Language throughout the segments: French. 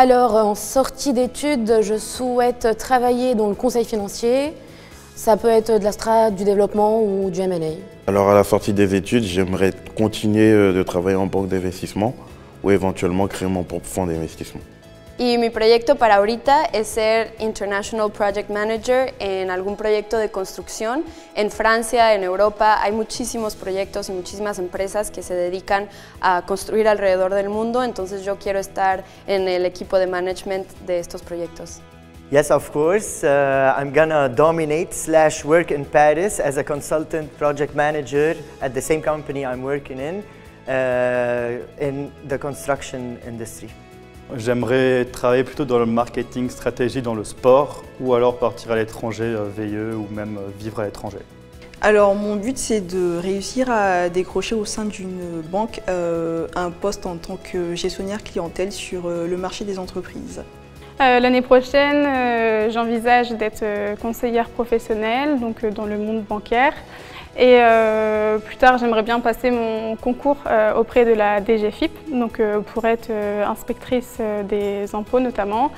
Alors, en sortie d'études, je souhaite travailler dans le conseil financier. Ça peut être de la strat, du développement ou du M&A. Alors à la sortie des études, j'aimerais continuer de travailler en banque d'investissement ou éventuellement créer mon propre fonds d'investissement. Y mi proyecto para ahorita es ser International Project Manager en algún proyecto de construcción. En Francia, en Europa, hay muchísimos proyectos y muchísimas empresas que se dedican a construir alrededor del mundo, entonces yo quiero estar en el equipo de management de estos proyectos. Yes, of course. I'm gonna dominate/work in Paris as a consultant project manager at the same company I'm working in the construction industry. J'aimerais travailler plutôt dans le marketing stratégie dans le sport ou alors partir à l'étranger, VIE ou même vivre à l'étranger. Alors mon but c'est de réussir à décrocher au sein d'une banque un poste en tant que gestionnaire clientèle sur le marché des entreprises. L'année prochaine, j'envisage d'être conseillère professionnelle, donc dans le monde bancaire. Et plus tard, j'aimerais bien passer mon concours auprès de la DGFiP, donc pour être inspectrice des impôts notamment.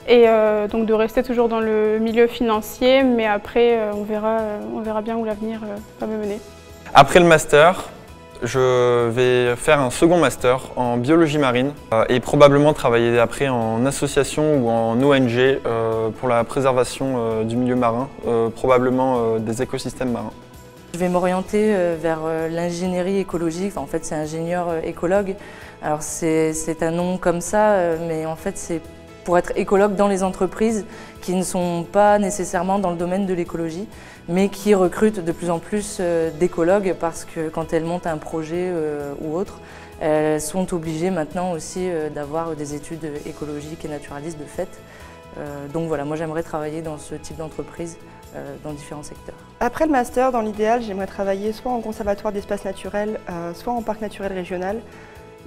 Et donc de rester toujours dans le milieu financier, mais après on verra bien où l'avenir va me mener. Après le master, je vais faire un second master en biologie marine et probablement travailler après en association ou en ONG pour la préservation du milieu marin, probablement des écosystèmes marins. Je vais m'orienter vers l'ingénierie écologique, en fait c'est ingénieur écologue. Alors c'est un nom comme ça, mais en fait c'est pour être écologue dans les entreprises qui ne sont pas nécessairement dans le domaine de l'écologie, mais qui recrutent de plus en plus d'écologues parce que quand elles montent un projet ou autre, elles sont obligées maintenant aussi d'avoir des études écologiques et naturalistes de fait. Donc voilà, moi j'aimerais travailler dans ce type d'entreprise dans différents secteurs. Après le master, dans l'idéal, j'aimerais travailler soit en conservatoire d'espaces naturels, soit en parc naturel régional.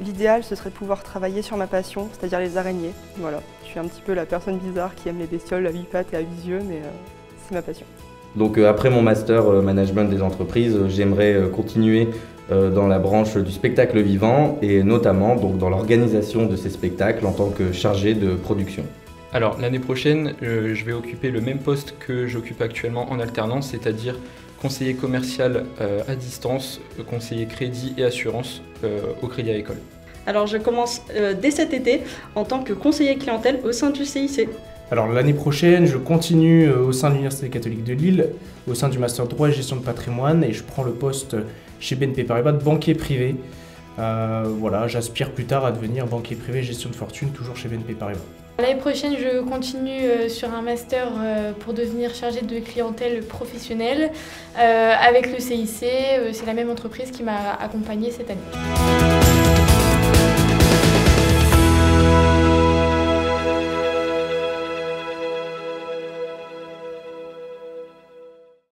L'idéal, ce serait de pouvoir travailler sur ma passion, c'est-à-dire les araignées. Voilà, je suis un petit peu la personne bizarre qui aime les bestioles à 8 pattes et à 8 yeux, mais c'est ma passion. Donc après mon master management des entreprises, j'aimerais continuer dans la branche du spectacle vivant et notamment donc, dans l'organisation de ces spectacles en tant que chargé de production. Alors l'année prochaine, je vais occuper le même poste que j'occupe actuellement en alternance, c'est-à-dire conseiller commercial à distance, conseiller crédit et assurance au Crédit Agricole. Alors je commence dès cet été en tant que conseiller clientèle au sein du CIC. Alors l'année prochaine, je continue au sein de l'Université catholique de Lille, au sein du master droit et gestion de patrimoine, et je prends le poste chez BNP Paribas de banquier privé. Voilà, j'aspire plus tard à devenir banquier privé gestion de fortune, toujours chez BNP Paribas. L'année prochaine, je continue sur un master pour devenir chargée de clientèle professionnelle avec le CIC. C'est la même entreprise qui m'a accompagnée cette année.